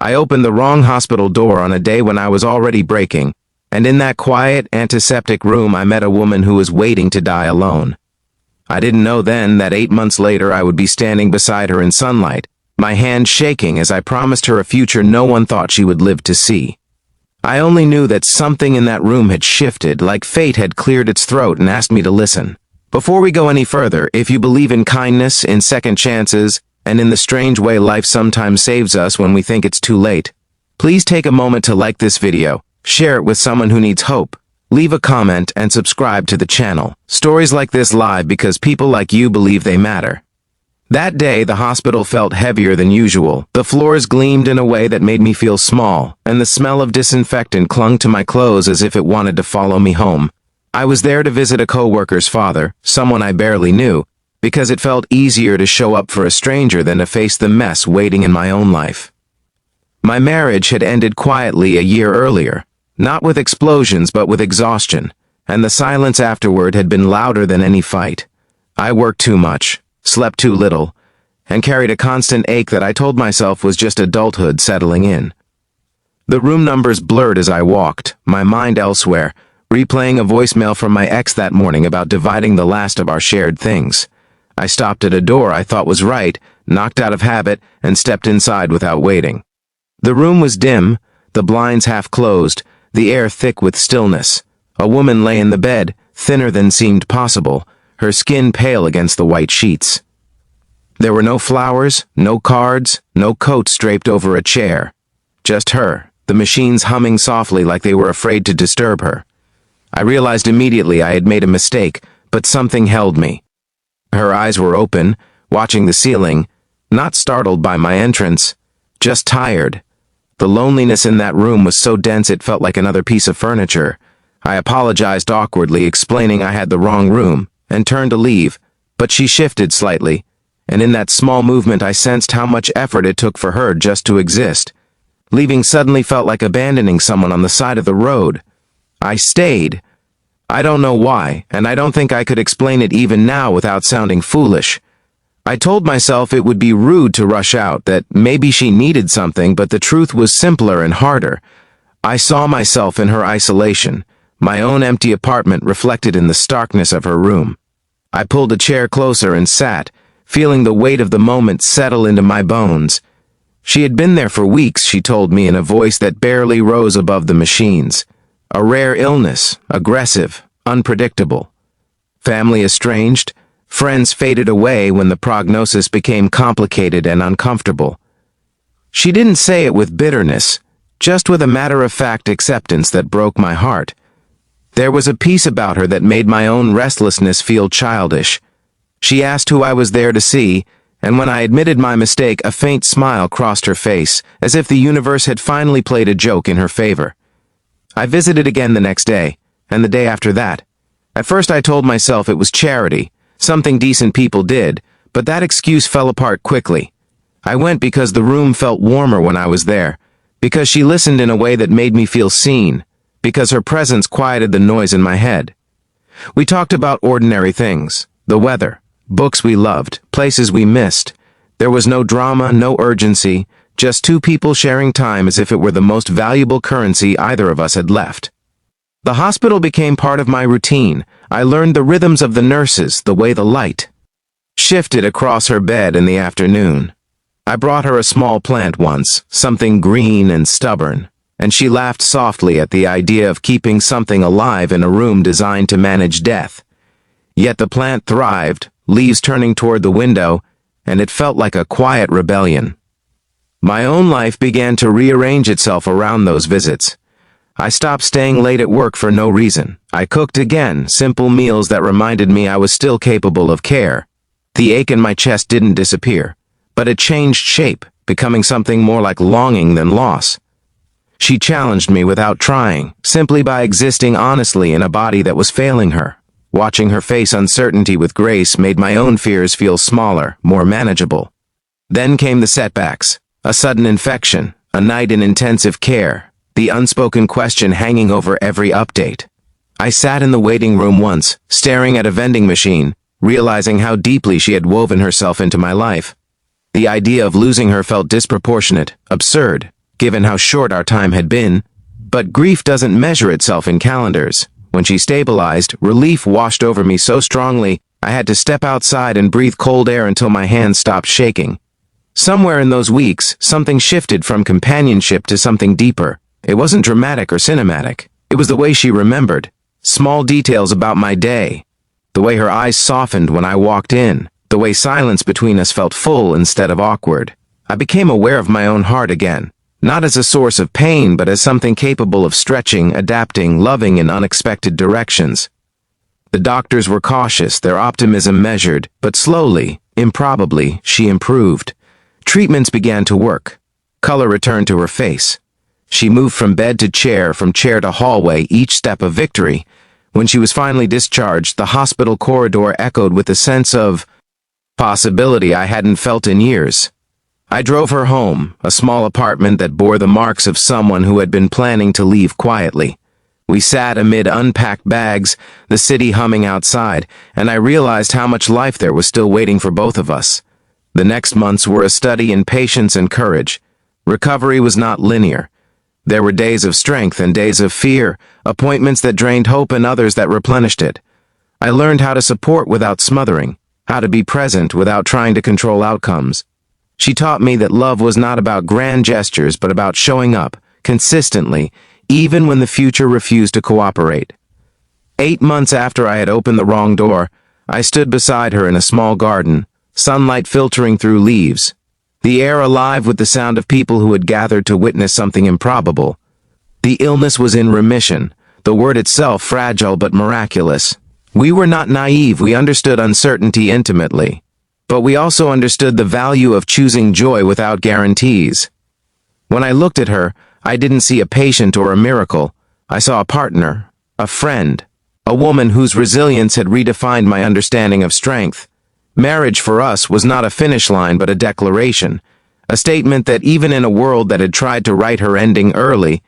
I opened the wrong hospital door on a day when I was already breaking, and in that quiet, antiseptic room I met a woman who was waiting to die alone. I didn't know then that 8 months later I would be standing beside her in sunlight, my hand shaking as I promised her a future no one thought she would live to see. I only knew that something in that room had shifted, like fate had cleared its throat and asked me to listen. Before we go any further, if you believe in kindness, in second chances, and in the strange way life sometimes saves us when we think it's too late, please take a moment to like this video, share it with someone who needs hope, leave a comment, and subscribe to the channel. Stories like this live because people like you believe they matter. That day, the hospital felt heavier than usual. The floors gleamed in a way that made me feel small, and the smell of disinfectant clung to my clothes as if it wanted to follow me home. I was there to visit a co-worker's father, someone I barely knew, because it felt easier to show up for a stranger than to face the mess waiting in my own life. My marriage had ended quietly a year earlier, not with explosions but with exhaustion, and the silence afterward had been louder than any fight. I worked too much, slept too little, and carried a constant ache that I told myself was just adulthood settling in. The room numbers blurred as I walked, my mind elsewhere, replaying a voicemail from my ex that morning about dividing the last of our shared things. I stopped at a door I thought was right, knocked out of habit, and stepped inside without waiting. The room was dim, the blinds half closed, the air thick with stillness. A woman lay in the bed, thinner than seemed possible, her skin pale against the white sheets. There were no flowers, no cards, no coats draped over a chair. Just her, the machines humming softly like they were afraid to disturb her. I realized immediately I had made a mistake, but something held me. Her eyes were open, watching the ceiling, not startled by my entrance, just tired. The loneliness in that room was so dense it felt like another piece of furniture. I apologized awkwardly, explaining I had the wrong room, and turned to leave, but she shifted slightly, and in that small movement I sensed how much effort it took for her just to exist. Leaving suddenly felt like abandoning someone on the side of the road. I stayed. I don't know why, and I don't think I could explain it even now without sounding foolish. I told myself it would be rude to rush out, that maybe she needed something, but the truth was simpler and harder. I saw myself in her isolation, my own empty apartment reflected in the starkness of her room. I pulled a chair closer and sat, feeling the weight of the moment settle into my bones. She had been there for weeks, she told me in a voice that barely rose above the machines. A rare illness, aggressive, unpredictable. Family estranged, friends faded away when the prognosis became complicated and uncomfortable. She didn't say it with bitterness, just with a matter-of-fact acceptance that broke my heart. There was a peace about her that made my own restlessness feel childish. She asked who I was there to see, and when I admitted my mistake, a faint smile crossed her face, as if the universe had finally played a joke in her favor. I visited again the next day, and the day after that. At first I told myself it was charity, something decent people did, but that excuse fell apart quickly. I went because the room felt warmer when I was there, because she listened in a way that made me feel seen, because her presence quieted the noise in my head. We talked about ordinary things, the weather, books we loved, places we missed. There was no drama, no urgency, just two people sharing time as if it were the most valuable currency either of us had left. The hospital became part of my routine. I learned the rhythms of the nurses, the way the light shifted across her bed in the afternoon. I brought her a small plant once, something green and stubborn, and she laughed softly at the idea of keeping something alive in a room designed to manage death. Yet the plant thrived, leaves turning toward the window, and it felt like a quiet rebellion. My own life began to rearrange itself around those visits. I stopped staying late at work for no reason. I cooked again, simple meals that reminded me I was still capable of care. The ache in my chest didn't disappear, but it changed shape, becoming something more like longing than loss. She challenged me without trying, simply by existing honestly in a body that was failing her. Watching her face uncertainty with grace made my own fears feel smaller, more manageable. Then came the setbacks. A sudden infection, a night in intensive care, the unspoken question hanging over every update. I sat in the waiting room once, staring at a vending machine, realizing how deeply she had woven herself into my life. The idea of losing her felt disproportionate, absurd, given how short our time had been. But grief doesn't measure itself in calendars. When she stabilized, relief washed over me so strongly, I had to step outside and breathe cold air until my hands stopped shaking. Somewhere in those weeks, something shifted from companionship to something deeper. It wasn't dramatic or cinematic. It was the way she remembered. Small details about my day. The way her eyes softened when I walked in. The way silence between us felt full instead of awkward. I became aware of my own heart again. Not as a source of pain, but as something capable of stretching, adapting, loving in unexpected directions. The doctors were cautious, their optimism measured, but slowly, improbably, she improved. Treatments began to work. Color returned to her face. She moved from bed to chair, from chair to hallway, each step a victory. When she was finally discharged, the hospital corridor echoed with a sense of possibility I hadn't felt in years. I drove her home, a small apartment that bore the marks of someone who had been planning to leave quietly. We sat amid unpacked bags, the city humming outside, and I realized how much life there was still waiting for both of us. The next months were a study in patience and courage. Recovery was not linear. There were days of strength and days of fear, appointments that drained hope and others that replenished it. I learned how to support without smothering, how to be present without trying to control outcomes. She taught me that love was not about grand gestures, but about showing up, consistently, even when the future refused to cooperate. 8 months after I had opened the wrong door, I stood beside her in a small garden, sunlight filtering through leaves, the air alive with the sound of people who had gathered to witness something improbable. The illness was in remission, the word itself fragile but miraculous. We were not naive, we understood uncertainty intimately. But we also understood the value of choosing joy without guarantees. When I looked at her, I didn't see a patient or a miracle. I saw a partner, a friend, a woman whose resilience had redefined my understanding of strength. Marriage for us was not a finish line but a declaration, a statement that even in a world that had tried to write her ending early,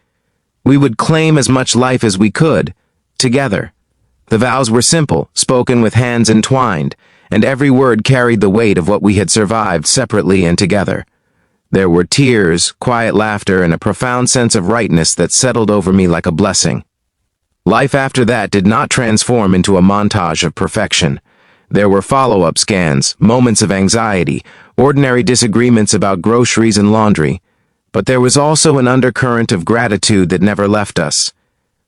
we would claim as much life as we could, together. The vows were simple, spoken with hands entwined, and every word carried the weight of what we had survived separately and together. There were tears, quiet laughter, and a profound sense of rightness that settled over me like a blessing. Life after that did not transform into a montage of perfection. There were follow-up scans, moments of anxiety, ordinary disagreements about groceries and laundry, but there was also an undercurrent of gratitude that never left us.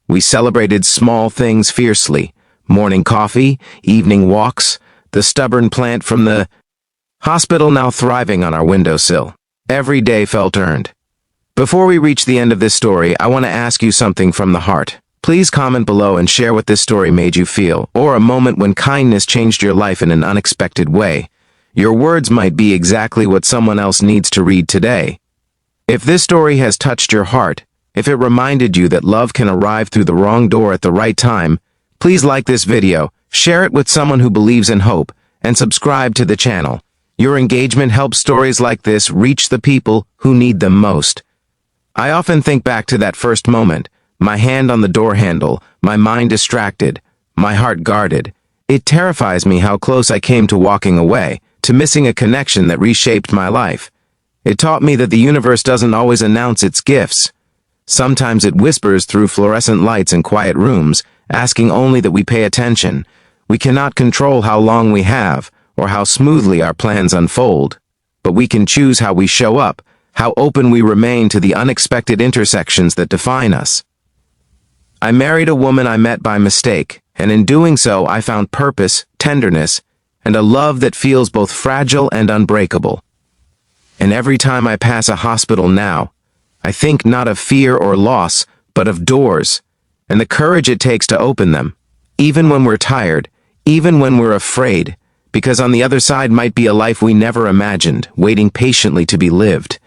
We celebrated small things fiercely: morning coffee, evening walks, the stubborn plant from the hospital now thriving on our windowsill. Every day felt earned. Before we reach the end of this story, I want to ask you something from the heart. Please comment below and share what this story made you feel, or a moment when kindness changed your life in an unexpected way. Your words might be exactly what someone else needs to read today. If this story has touched your heart, if it reminded you that love can arrive through the wrong door at the right time, please like this video, share it with someone who believes in hope, and subscribe to the channel. Your engagement helps stories like this reach the people who need them most. I often think back to that first moment, my hand on the door handle, my mind distracted, my heart guarded. It terrifies me how close I came to walking away, to missing a connection that reshaped my life. It taught me that the universe doesn't always announce its gifts. Sometimes it whispers through fluorescent lights in quiet rooms, asking only that we pay attention. We cannot control how long we have, or how smoothly our plans unfold. But we can choose how we show up, how open we remain to the unexpected intersections that define us. I married a woman I met by mistake, and in doing so I found purpose, tenderness, and a love that feels both fragile and unbreakable. And every time I pass a hospital now, I think not of fear or loss, but of doors, and the courage it takes to open them, even when we're tired, even when we're afraid, because on the other side might be a life we never imagined, waiting patiently to be lived.